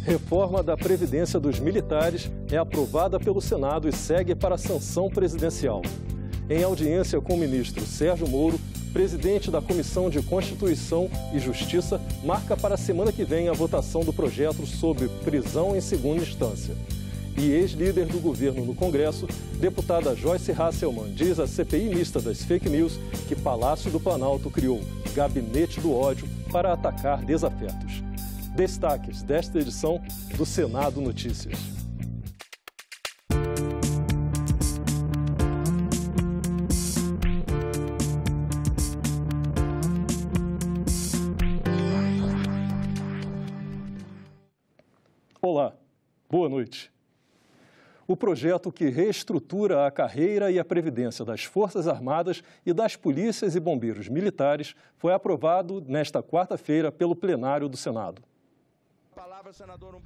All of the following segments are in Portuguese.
Reforma da Previdência dos Militares é aprovada pelo Senado e segue para a sanção presidencial. Em audiência com o ministro Sérgio Moro, presidente da Comissão de Constituição e Justiça marca para a semana que vem a votação do projeto sobre prisão em segunda instância. E ex-líder do governo no Congresso, deputada Joyce Hasselmann, diz à CPI mista das fake news que Palácio do Planalto criou gabinete do ódio para atacar desafetos. Destaques desta edição do Senado Notícias. Olá, boa noite. O projeto que reestrutura a carreira e a previdência das Forças Armadas e das polícias e bombeiros militares foi aprovado nesta quarta-feira pelo plenário do Senado.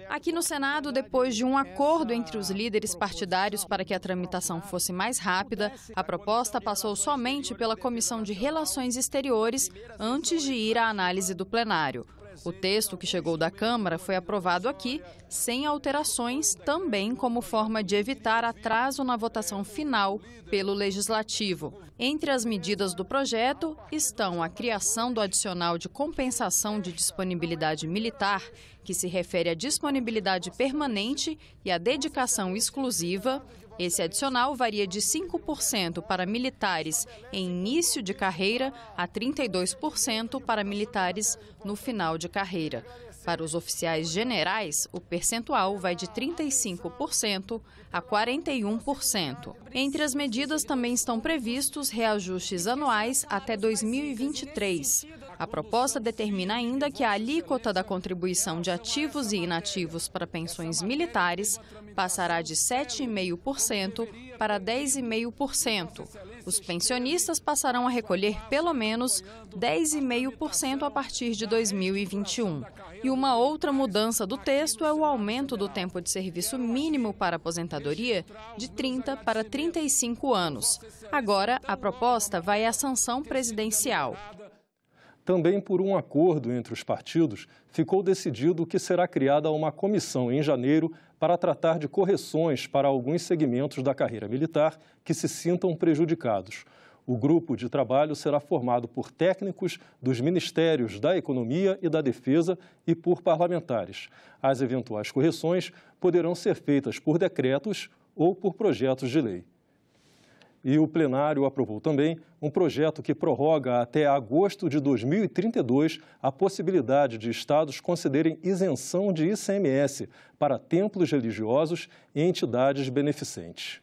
Aqui no Senado, depois de um acordo entre os líderes partidários para que a tramitação fosse mais rápida, a proposta passou somente pela Comissão de Relações Exteriores antes de ir à análise do plenário. O texto que chegou da Câmara foi aprovado aqui, sem alterações, também como forma de evitar atraso na votação final pelo Legislativo. Entre as medidas do projeto estão a criação do adicional de compensação de disponibilidade militar, que se refere à disponibilidade permanente e à dedicação exclusiva. Esse adicional varia de 5% para militares em início de carreira a 32% para militares no final de carreira. Para os oficiais generais, o percentual vai de 35% a 41%. Entre as medidas também estão previstos reajustes anuais até 2023. A proposta determina ainda que a alíquota da contribuição de ativos e inativos para pensões militares passará de 7,5% para 10,5%. Os pensionistas passarão a recolher pelo menos 10,5% a partir de 2021. E uma outra mudança do texto é o aumento do tempo de serviço mínimo para aposentadoria de 30 para 35 anos. Agora, a proposta vai à sanção presidencial. Também por um acordo entre os partidos, ficou decidido que será criada uma comissão em janeiro para tratar de correções para alguns segmentos da carreira militar que se sintam prejudicados. O grupo de trabalho será formado por técnicos dos Ministérios da Economia e da Defesa e por parlamentares. As eventuais correções poderão ser feitas por decretos ou por projetos de lei. E o plenário aprovou também um projeto que prorroga até agosto de 2032 a possibilidade de estados concederem isenção de ICMS para templos religiosos e entidades beneficentes.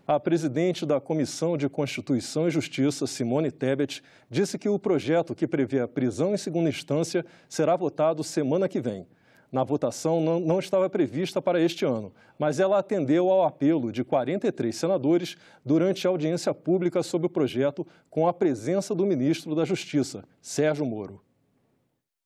A presidente da Comissão de Constituição e Justiça, Simone Tebet, disse que o projeto que prevê a prisão em segunda instância será votado semana que vem. Na votação não estava prevista para este ano, mas ela atendeu ao apelo de 43 senadores durante a audiência pública sobre o projeto com a presença do ministro da Justiça, Sérgio Moro.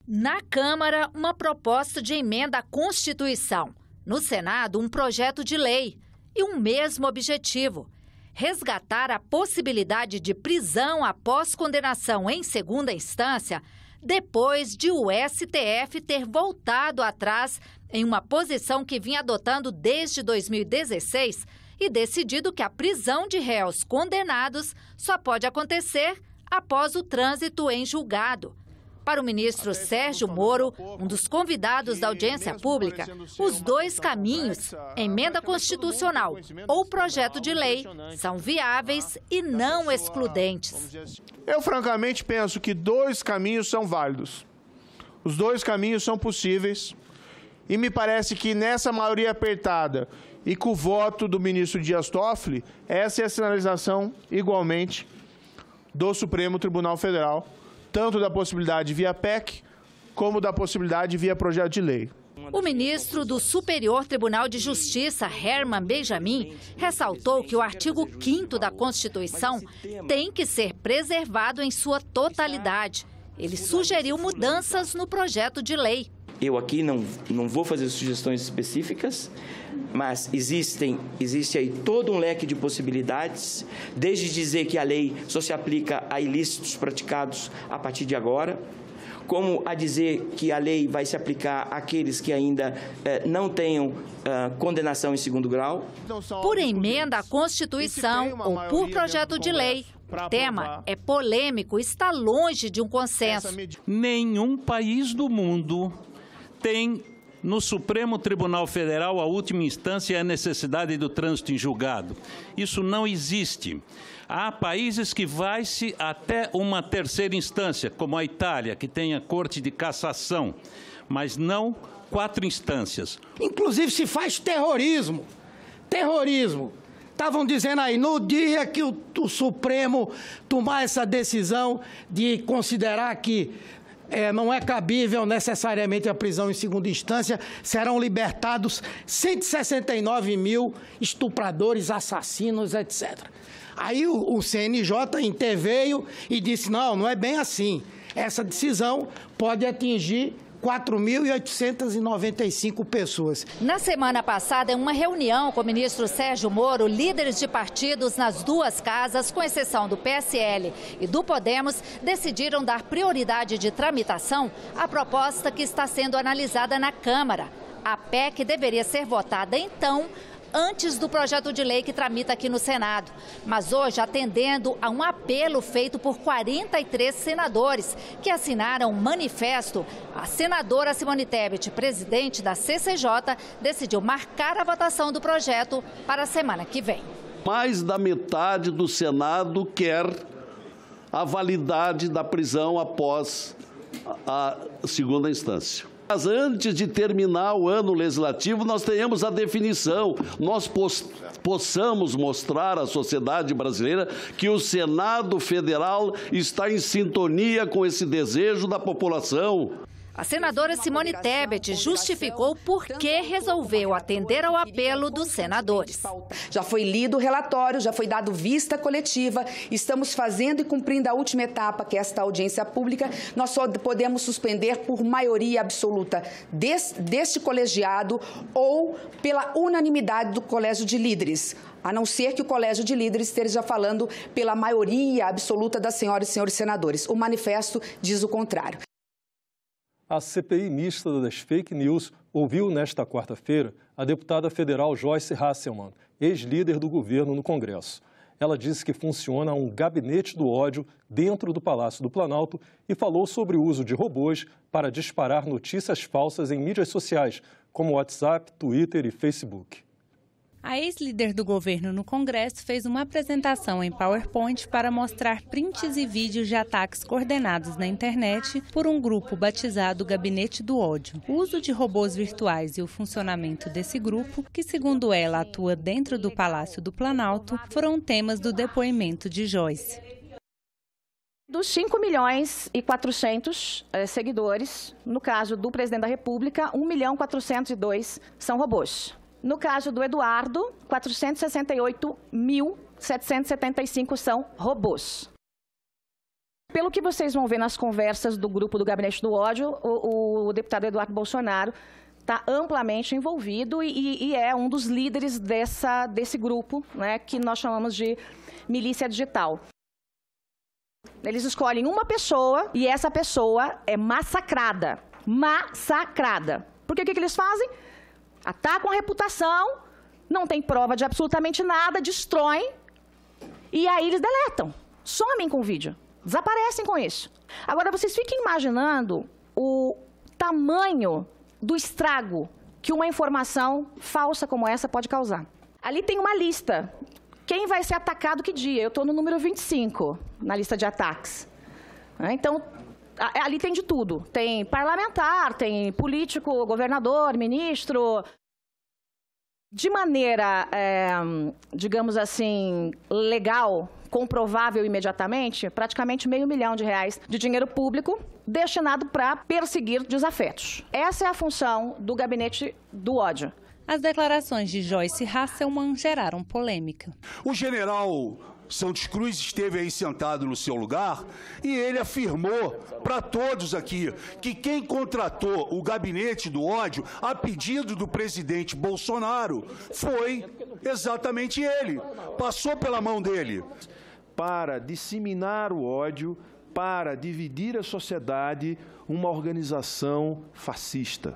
Na Câmara, uma proposta de emenda à Constituição. No Senado, um projeto de lei. E um mesmo objetivo: resgatar a possibilidade de prisão após condenação em segunda instância, depois de o STF ter voltado atrás em uma posição que vinha adotando desde 2016 e decidido que a prisão de réus condenados só pode acontecer após o trânsito em julgado. Para o ministro Sérgio Moro, um dos convidados da audiência pública, os dois caminhos, emenda constitucional ou projeto de lei, são viáveis e não excludentes. Eu, francamente, penso que dois caminhos são válidos. Os dois caminhos são possíveis e me parece que nessa maioria apertada e com o voto do ministro Dias Toffoli, essa é a sinalização, igualmente, do Supremo Tribunal Federal, tanto da possibilidade via PEC, como da possibilidade via projeto de lei. O ministro do Superior Tribunal de Justiça, Herman Benjamin, ressaltou que o artigo 5º da Constituição tem que ser preservado em sua totalidade. Ele sugeriu mudanças no projeto de lei. Eu aqui não vou fazer sugestões específicas, mas existe aí todo um leque de possibilidades, desde dizer que a lei só se aplica a ilícitos praticados a partir de agora, como a dizer que a lei vai se aplicar àqueles que ainda não tenham condenação em segundo grau. Por emenda à Constituição ou por projeto de lei, o tema é polêmico e está longe de um consenso. Nenhum país do mundo tem no Supremo Tribunal Federal a última instância e a necessidade do trânsito em julgado. Isso não existe. Há países que vai-se até uma terceira instância, como a Itália, que tem a Corte de Cassação, mas não 4 instâncias. Inclusive se faz terrorismo. Terrorismo. Estavam dizendo aí, no dia que o Supremo tomar essa decisão de considerar que não é cabível necessariamente a prisão em segunda instância, serão libertados 169 mil estupradores, assassinos, etc. Aí o CNJ interveio e disse, não é bem assim. Essa decisão pode atingir 4.895 pessoas. Na semana passada, em uma reunião com o ministro Sérgio Moro, líderes de partidos nas duas casas, com exceção do PSL e do Podemos, decidiram dar prioridade de tramitação à proposta que está sendo analisada na Câmara. A PEC deveria ser votada, então, antes do projeto de lei que tramita aqui no Senado. Mas hoje, atendendo a um apelo feito por 43 senadores que assinaram um manifesto, a senadora Simone Tebet, presidente da CCJ, decidiu marcar a votação do projeto para a semana que vem. Mais da metade do Senado quer a validade da prisão após a segunda instância. Mas antes de terminar o ano legislativo, nós tenhamos a definição, nós possamos mostrar à sociedade brasileira que o Senado Federal está em sintonia com esse desejo da população. A senadora Simone Tebet justificou por que resolveu atender ao apelo dos senadores. Já foi lido o relatório, já foi dado vista coletiva, estamos fazendo e cumprindo a última etapa, que é esta audiência pública. Nós só podemos suspender por maioria absoluta deste colegiado ou pela unanimidade do Colégio de Líderes, a não ser que o Colégio de Líderes esteja falando pela maioria absoluta das senhoras e senhores senadores. O manifesto diz o contrário. A CPI mista das fake news ouviu nesta quarta-feira a deputada federal Joyce Hasselmann, ex-líder do governo no Congresso. Ela disse que funciona um gabinete do ódio dentro do Palácio do Planalto e falou sobre o uso de robôs para disparar notícias falsas em mídias sociais, como WhatsApp, Twitter e Facebook. A ex-líder do governo no Congresso fez uma apresentação em PowerPoint para mostrar prints e vídeos de ataques coordenados na internet por um grupo batizado Gabinete do Ódio. O uso de robôs virtuais e o funcionamento desse grupo, que segundo ela atua dentro do Palácio do Planalto, foram temas do depoimento de Joyce. Dos 5.400.000 seguidores, no caso do presidente da República, 1.402.000 são robôs. No caso do Eduardo, 468.775 são robôs. Pelo que vocês vão ver nas conversas do grupo do Gabinete do Ódio, o deputado Eduardo Bolsonaro está amplamente envolvido e é um dos líderes desse grupo, né, que nós chamamos de milícia digital. Eles escolhem uma pessoa e essa pessoa é massacrada. Massacrada. Porque o que eles fazem? Atacam a reputação, não tem prova de absolutamente nada, destroem e aí eles deletam, somem com o vídeo, desaparecem com isso. Agora vocês fiquem imaginando o tamanho do estrago que uma informação falsa como essa pode causar. Ali tem uma lista, quem vai ser atacado que dia? Eu estou no número 25 na lista de ataques. Então, ali tem de tudo. Tem parlamentar, tem político, governador, ministro. De maneira, digamos assim, legal, comprovável imediatamente, praticamente R$500 milhão de dinheiro público destinado para perseguir desafetos. Essa é a função do Gabinete do Ódio. As declarações de Joyce Hasselmann geraram polêmica. O general Santos Cruz esteve aí sentado no seu lugar e ele afirmou para todos aqui que quem contratou o Gabinete do Ódio a pedido do presidente Bolsonaro foi exatamente ele, passou pela mão dele. Para disseminar o ódio para dividir a sociedade uma organização fascista.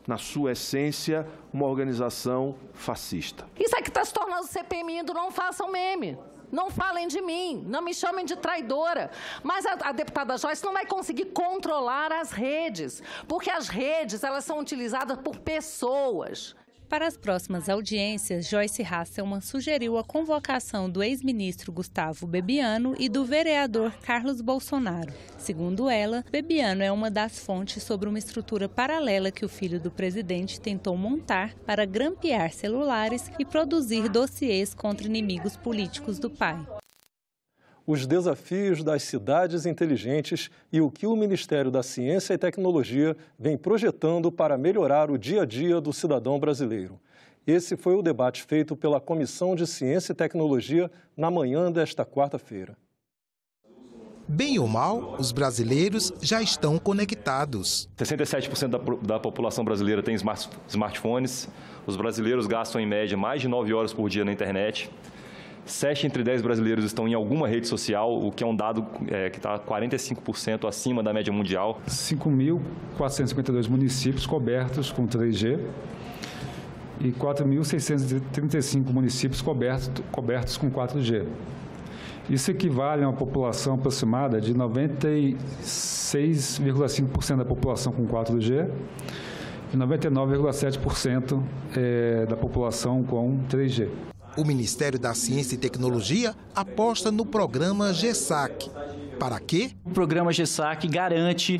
Na sua essência, uma organização fascista. Isso aqui está se tornando CPMI do não façam meme. Não falem de mim, não me chamem de traidora. Mas a deputada Joyce não vai conseguir controlar as redes, porque as redes elas são utilizadas por pessoas. Para as próximas audiências, Joyce Hasselmann sugeriu a convocação do ex-ministro Gustavo Bebiano e do vereador Carlos Bolsonaro. Segundo ela, Bebiano é uma das fontes sobre uma estrutura paralela que o filho do presidente tentou montar para grampear celulares e produzir dossiês contra inimigos políticos do pai. Os desafios das cidades inteligentes e o que o Ministério da Ciência e Tecnologia vem projetando para melhorar o dia a dia do cidadão brasileiro. Esse foi o debate feito pela Comissão de Ciência e Tecnologia na manhã desta quarta-feira. Bem ou mal, os brasileiros já estão conectados. 67% da população brasileira tem smartphones. Os brasileiros gastam, em média, mais de 9 horas por dia na internet. 7 entre 10 brasileiros estão em alguma rede social, o que é um dado que está 45% acima da média mundial. 5.452 municípios cobertos com 3G e 4.635 municípios cobertos com 4G. Isso equivale a uma população aproximada de 96,5% da população com 4G e 99,7% da população com 3G. O Ministério da Ciência e Tecnologia aposta no programa GESAC. Para quê? O programa GESAC garante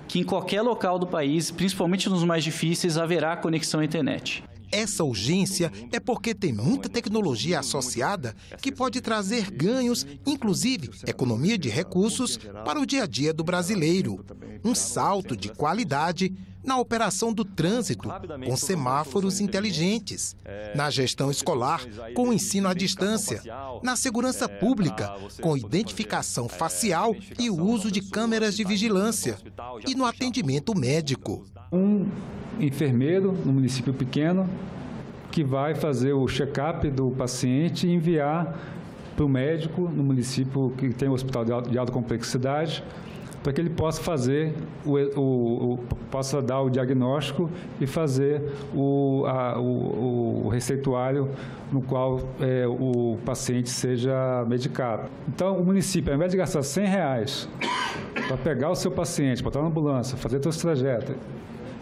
que em qualquer local do país, principalmente nos mais difíceis, haverá conexão à internet. Essa urgência é porque tem muita tecnologia associada que pode trazer ganhos, inclusive economia de recursos, para o dia a dia do brasileiro. Um salto de qualidade na operação do trânsito, com semáforos inteligentes, na gestão escolar, com o ensino à distância, na segurança pública, com identificação facial e o uso de câmeras de vigilância, e no atendimento médico. Um enfermeiro no município pequeno que vai fazer o check-up do paciente e enviar para o médico no município que tem um hospital de alta complexidade, para que ele possa fazer possa dar o diagnóstico e fazer o receituário no qual o paciente seja medicado. Então, o município, ao invés de gastar R$100 para pegar o seu paciente, botar na ambulância, fazer todo esse trajeto,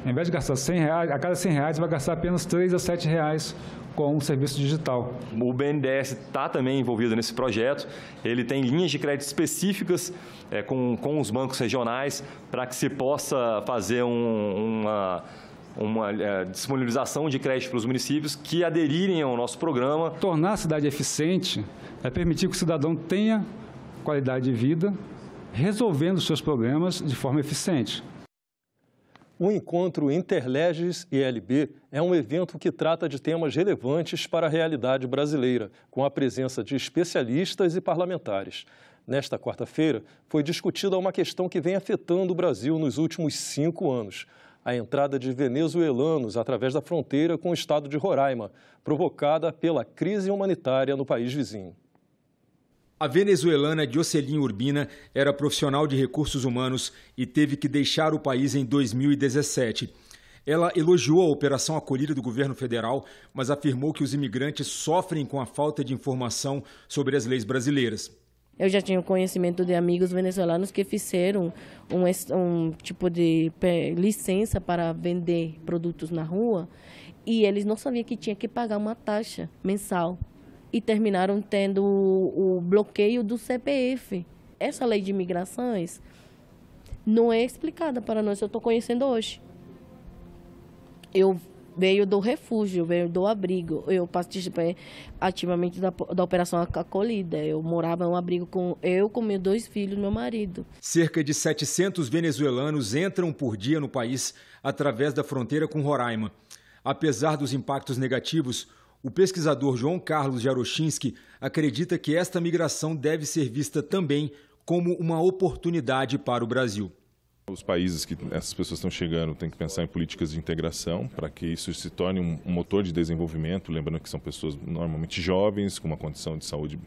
ao invés de gastar R$100, a cada R$100 vai gastar apenas R$3 a R$7 com um serviço digital. O BNDES está também envolvido nesse projeto. Ele tem linhas de crédito específicas com os bancos regionais para que se possa fazer uma disponibilização de crédito para os municípios que aderirem ao nosso programa. Tornar a cidade eficiente é permitir que o cidadão tenha qualidade de vida, resolvendo os seus problemas de forma eficiente. O encontro Interleges e ELB é um evento que trata de temas relevantes para a realidade brasileira, com a presença de especialistas e parlamentares. Nesta quarta-feira, foi discutida uma questão que vem afetando o Brasil nos últimos 5 anos: a entrada de venezuelanos através da fronteira com o estado de Roraima, provocada pela crise humanitária no país vizinho. A venezuelana Jocelyn Urbina era profissional de recursos humanos e teve que deixar o país em 2017. Ela elogiou a operação acolhida do governo federal, mas afirmou que os imigrantes sofrem com a falta de informação sobre as leis brasileiras. Eu já tinha conhecimento de amigos venezuelanos que fizeram um tipo de licença para vender produtos na rua e eles não sabiam que tinha que pagar uma taxa mensal. E terminaram tendo o bloqueio do CPF. Essa lei de imigrações não é explicada para nós, eu estou conhecendo hoje. Eu veio do refúgio, veio do abrigo, eu participei ativamente da Operação Acolhida. Eu morava em um abrigo com meus 2 filhos e meu marido. Cerca de 700 venezuelanos entram por dia no país através da fronteira com Roraima. Apesar dos impactos negativos, o pesquisador João Carlos Jarochinski acredita que esta migração deve ser vista também como uma oportunidade para o Brasil. Os países que essas pessoas estão chegando têm que pensar em políticas de integração para que isso se torne um motor de desenvolvimento, lembrando que são pessoas normalmente jovens, com uma condição de saúde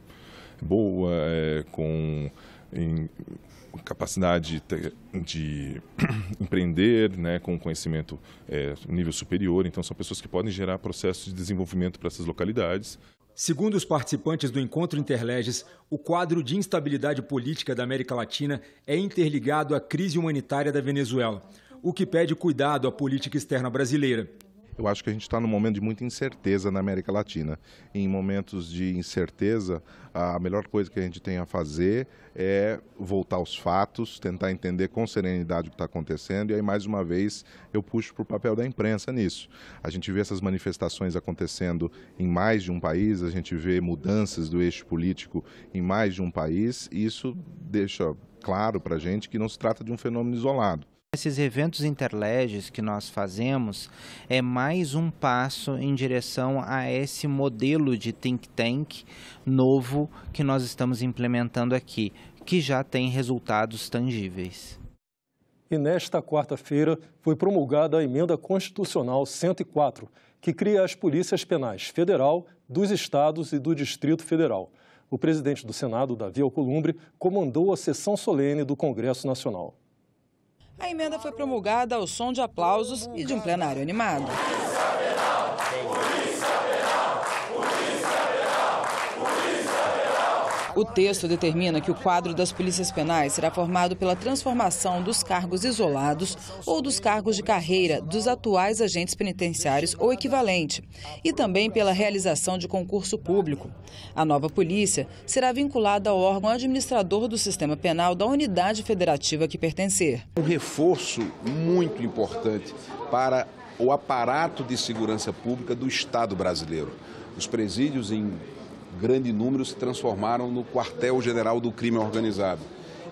boa, com em capacidade de empreender, né, com conhecimento nível superior. Então, são pessoas que podem gerar processos de desenvolvimento para essas localidades. Segundo os participantes do Encontro Interleges, o quadro de instabilidade política da América Latina é interligado à crise humanitária da Venezuela, o que pede cuidado à política externa brasileira. Eu acho que a gente está num momento de muita incerteza na América Latina. Em momentos de incerteza, a melhor coisa que a gente tem a fazer é voltar aos fatos, tentar entender com serenidade o que está acontecendo. E aí, mais uma vez, eu puxo para o papel da imprensa nisso. A gente vê essas manifestações acontecendo em mais de um país, a gente vê mudanças do eixo político em mais de um país, e isso deixa claro para a gente que não se trata de um fenômeno isolado. Esses eventos interleges que nós fazemos é mais um passo em direção a esse modelo de think tank novo que nós estamos implementando aqui, que já tem resultados tangíveis. E nesta quarta-feira foi promulgada a Emenda Constitucional 104, que cria as polícias penais federal, dos estados e do Distrito Federal. O presidente do Senado, Davi Alcolumbre, comandou a sessão solene do Congresso Nacional. A emenda foi promulgada ao som de aplausos e de um plenário animado. O texto determina que o quadro das polícias penais será formado pela transformação dos cargos isolados ou dos cargos de carreira dos atuais agentes penitenciários ou equivalente, e também pela realização de concurso público. A nova polícia será vinculada ao órgão administrador do sistema penal da unidade federativa que pertencer. Um reforço muito importante para o aparato de segurança pública do Estado brasileiro. Os presídios em grande número se transformaram no quartel-general do crime organizado.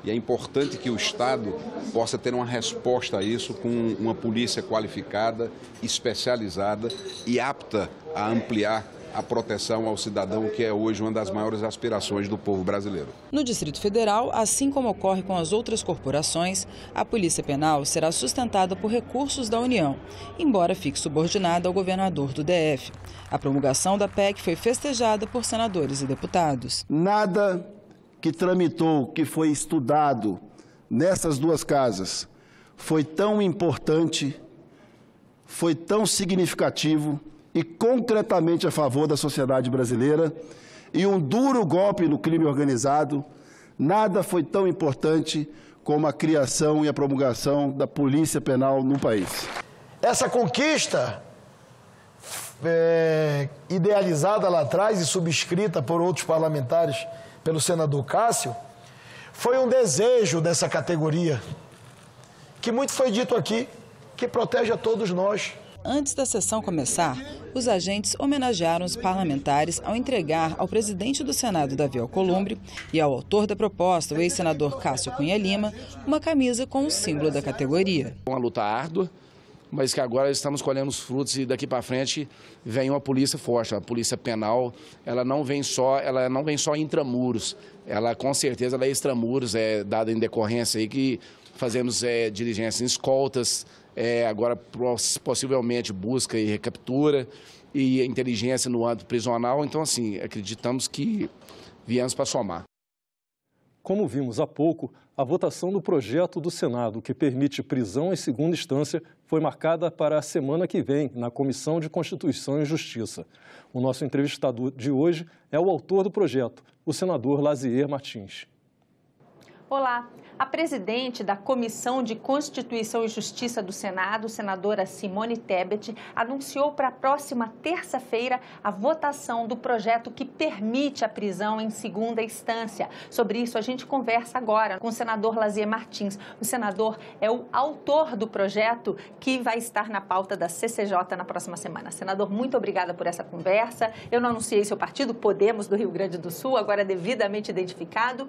E é importante que o Estado possa ter uma resposta a isso com uma polícia qualificada, especializada e apta a ampliar a proteção ao cidadão, que é hoje uma das maiores aspirações do povo brasileiro. No Distrito Federal, assim como ocorre com as outras corporações, a Polícia Penal será sustentada por recursos da União, embora fique subordinada ao governador do DF. A promulgação da PEC foi festejada por senadores e deputados. Nada que tramitou, que foi estudado nessas duas casas, foi tão importante, foi tão significativo e concretamente a favor da sociedade brasileira, e um duro golpe no crime organizado. Nada foi tão importante como a criação e a promulgação da Polícia Penal no país. Essa conquista, idealizada lá atrás e subscrita por outros parlamentares, pelo senador Cássio, foi um desejo dessa categoria, que muito foi dito aqui, que protege a todos nós. Antes da sessão começar, os agentes homenagearam os parlamentares ao entregar ao presidente do Senado, Davi Alcolumbre, e ao autor da proposta, o ex-senador Cássio Cunha Lima, uma camisa com o símbolo da categoria. Uma luta árdua, mas que agora estamos colhendo os frutos e daqui para frente vem uma polícia forte. A polícia penal, ela não vem só intramuros, ela com certeza ela é extramuros, dada em decorrência aí que fazemos diligências em escoltas, agora possivelmente busca e recaptura e inteligência no âmbito prisional. Então, assim, acreditamos que viemos para somar. Como vimos há pouco, a votação do projeto do Senado que permite prisão em segunda instância foi marcada para a semana que vem na Comissão de Constituição e Justiça. O nosso entrevistador de hoje é o autor do projeto, o senador Lazier Martins. Olá, a presidente da Comissão de Constituição e Justiça do Senado, senadora Simone Tebet, anunciou para a próxima terça-feira a votação do projeto que permite a prisão em segunda instância. Sobre isso, a gente conversa agora com o senador Lazier Martins. O senador é o autor do projeto que vai estar na pauta da CCJ na próxima semana. Senador, muito obrigada por essa conversa. Eu não anunciei seu partido, Podemos, do Rio Grande do Sul, agora devidamente identificado.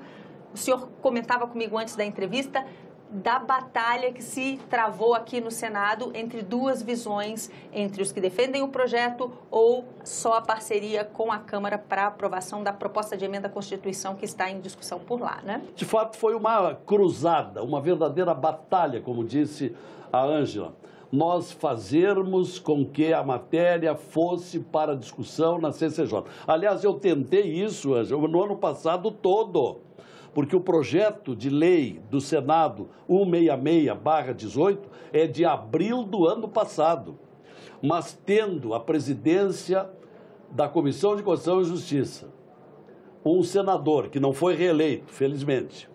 O senhor comentava comigo antes da entrevista da batalha que se travou aqui no Senado entre duas visões, entre os que defendem o projeto ou só a parceria com a Câmara para a aprovação da proposta de emenda à Constituição que está em discussão por lá, né? De fato, foi uma cruzada, uma verdadeira batalha, como disse a Ângela. Nós fazermos com que a matéria fosse para discussão na CCJ. Aliás, eu tentei isso, Ângela, no ano passado todo. porque o projeto de lei do Senado 166/18 é de abril do ano passado, mas tendo a presidência da Comissão de Constituição e Justiça um senador que não foi reeleito, felizmente,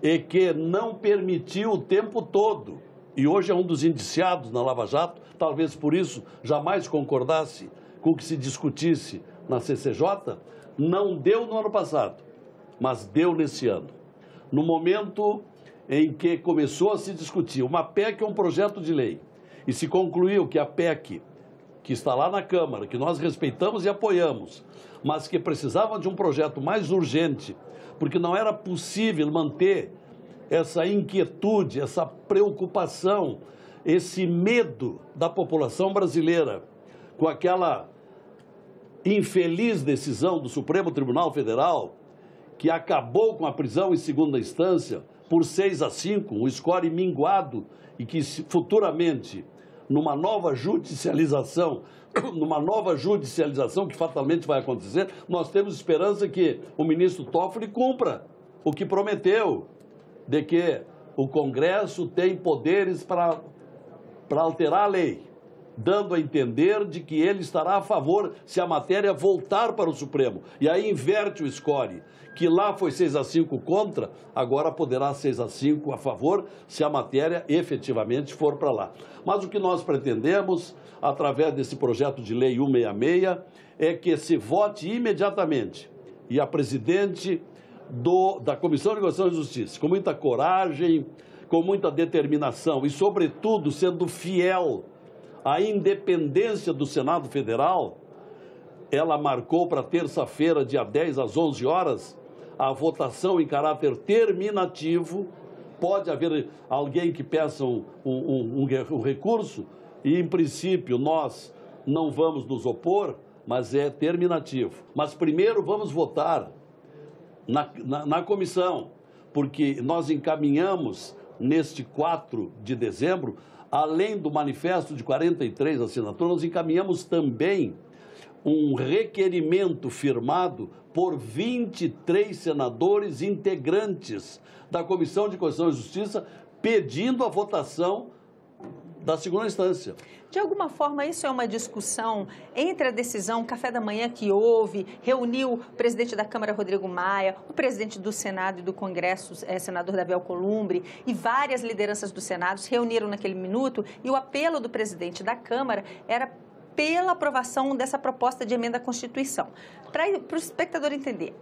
e que não permitiu o tempo todo, e hoje é um dos indiciados na Lava Jato, talvez por isso jamais concordasse com o que se discutisse na CCJ, não deu no ano passado, mas deu nesse ano. No momento em que começou a se discutir, uma PEC é um projeto de lei, e se concluiu que a PEC, que está lá na Câmara, que nós respeitamos e apoiamos, mas que precisava de um projeto mais urgente, porque não era possível manter essa inquietude, essa preocupação, esse medo da população brasileira com aquela infeliz decisão do Supremo Tribunal Federal, que acabou com a prisão em segunda instância por 6-5, um score minguado, e que futuramente, numa nova judicialização que fatalmente vai acontecer, nós temos esperança que o ministro Toffoli cumpra o que prometeu, de que o Congresso tem poderes para alterar a lei, dando a entender de que ele estará a favor se a matéria voltar para o Supremo. E aí inverte o score, que lá foi 6-5 contra, agora poderá 6-5 a favor se a matéria efetivamente for para lá. Mas o que nós pretendemos, através desse projeto de lei 166, é que se vote imediatamente. E a presidente da Comissão de Constituição e Justiça, com muita coragem, com muita determinação e, sobretudo, sendo fiel à independência do Senado Federal, ela marcou para terça-feira, dia 10, às 11 horas, a votação em caráter terminativo. Pode haver alguém que peça um recurso e, em princípio, nós não vamos nos opor, mas é terminativo. Mas primeiro vamos votar na comissão, porque nós encaminhamos neste 4 de dezembro, além do manifesto de 43 assinaturas, nós encaminhamos também um requerimento firmado por 23 senadores integrantes da Comissão de Constituição e Justiça, pedindo a votação da segunda instância. De alguma forma, isso é uma discussão entre a decisão café da manhã que houve, reuniu o presidente da Câmara, Rodrigo Maia, o presidente do Senado e do Congresso, senador Davi Alcolumbre, e várias lideranças do Senado se reuniram naquele minuto, e o apelo do presidente da Câmara era pela aprovação dessa proposta de emenda à Constituição. Para o espectador entender,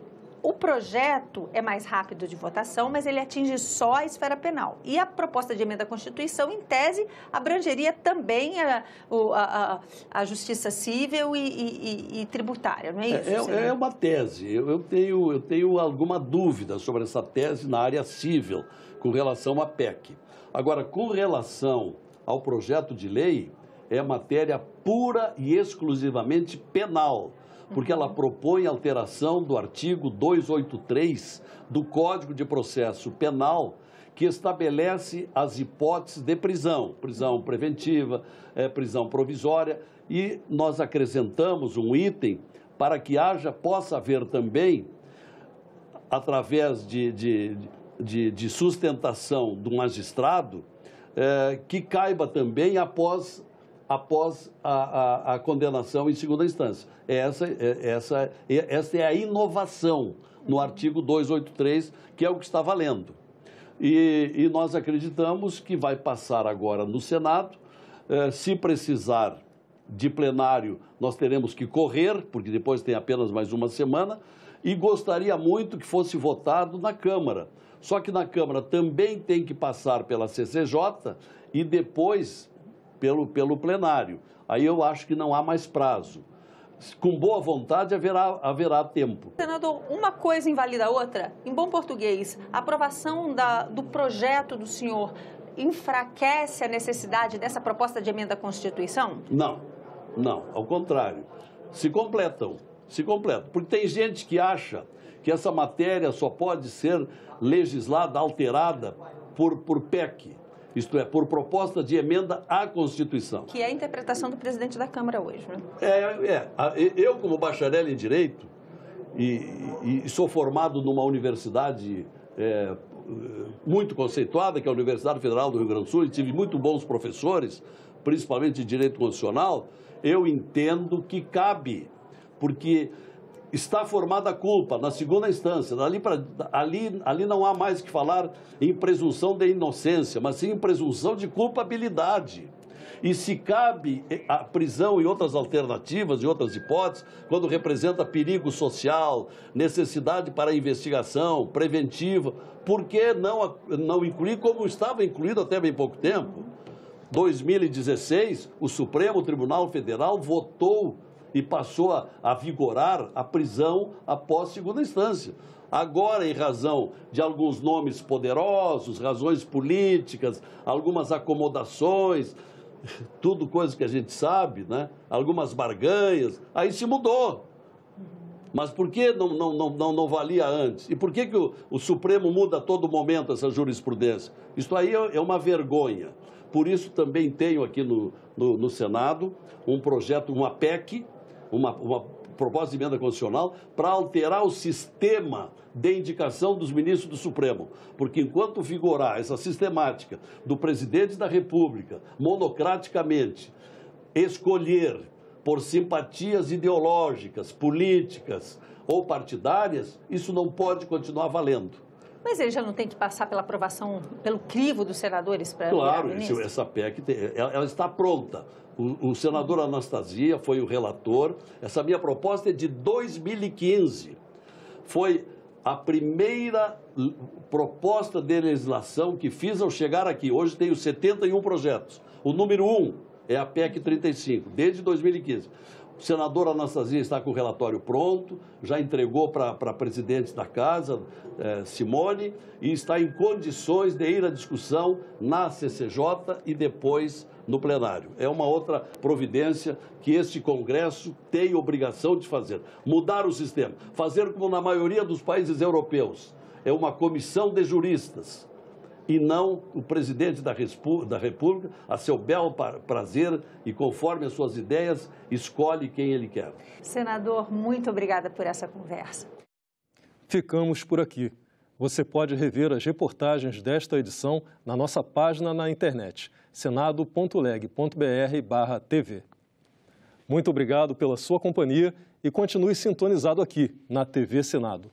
o projeto é mais rápido de votação, mas ele atinge só a esfera penal. E a proposta de emenda à Constituição, em tese, abrangeria também a justiça civil e tributária, não é isso? É uma tese. Eu tenho alguma dúvida sobre essa tese na área civil, com relação à PEC. Agora, com relação ao projeto de lei, é matéria pura e exclusivamente penal, porque ela propõe alteração do artigo 283 do Código de Processo Penal, que estabelece as hipóteses de prisão preventiva, prisão provisória, e nós acrescentamos um item para que possa haver também, através de sustentação do magistrado, que caiba também após a condenação em segunda instância. Essa é a inovação no artigo 283, que é o que está valendo. E nós acreditamos que vai passar agora no Senado. Se precisar de plenário, nós teremos que correr, porque depois tem apenas mais uma semana, e gostaria muito que fosse votado na Câmara. Só que na Câmara também tem que passar pela CCJ e depois pelo plenário. Aí eu acho que não há mais prazo. Com boa vontade haverá tempo. Senador, uma coisa invalida a outra? Em bom português, a aprovação do projeto do senhor enfraquece a necessidade dessa proposta de emenda à Constituição? Não, ao contrário. Se completam. Porque tem gente que acha que essa matéria só pode ser legislada, alterada por PEC. Isto é, por proposta de emenda à Constituição. Que é a interpretação do presidente da Câmara hoje, né? Eu, como bacharel em Direito, e sou formado numa universidade muito conceituada, que é a Universidade Federal do Rio Grande do Sul, e tive muito bons professores, principalmente de direito constitucional, eu entendo que cabe, porque está formada a culpa na segunda instância. Ali não há mais que falar em presunção de inocência, mas sim em presunção de culpabilidade. E se cabe a prisão e outras alternativas e outras hipóteses, quando representa perigo social, necessidade para investigação preventiva, por que não incluir como estava incluído até bem pouco tempo? 2016, o Supremo Tribunal Federal votou e passou a vigorar a prisão após segunda instância. Agora, em razão de alguns nomes poderosos, razões políticas, algumas acomodações, tudo coisa que a gente sabe, né? Algumas barganhas, aí se mudou. Mas por que não valia antes? E por que o Supremo muda a todo momento essa jurisprudência? Isso aí é uma vergonha. Por isso também tenho aqui no Senado um projeto, uma PEC, uma proposta de emenda constitucional para alterar o sistema de indicação dos ministros do Supremo. Porque enquanto vigorar essa sistemática do presidente da República, monocraticamente, escolher por simpatias ideológicas, políticas ou partidárias, isso não pode continuar valendo. Mas ele já não tem que passar pela aprovação, pelo crivo dos senadores para Claro, essa PEC ela está pronta. O senador Anastasia foi o relator. Essa minha proposta é de 2015. Foi a primeira proposta de legislação que fiz ao chegar aqui. Hoje tenho 71 projetos. O número 1 é a PEC 35, desde 2015. O senador Anastasia está com o relatório pronto, já entregou para a presidente da casa, Simone, e está em condições de ir à discussão na CCJ e depois no plenário. É uma outra providência que este Congresso tem obrigação de fazer. Mudar o sistema, fazer como na maioria dos países europeus. É uma comissão de juristas e não o presidente da República, a seu bel prazer e conforme as suas ideias, escolhe quem ele quer. Senador, muito obrigada por essa conversa. Ficamos por aqui. Você pode rever as reportagens desta edição na nossa página na internet, senado.leg.br/tv. Muito obrigado pela sua companhia e continue sintonizado aqui na TV Senado.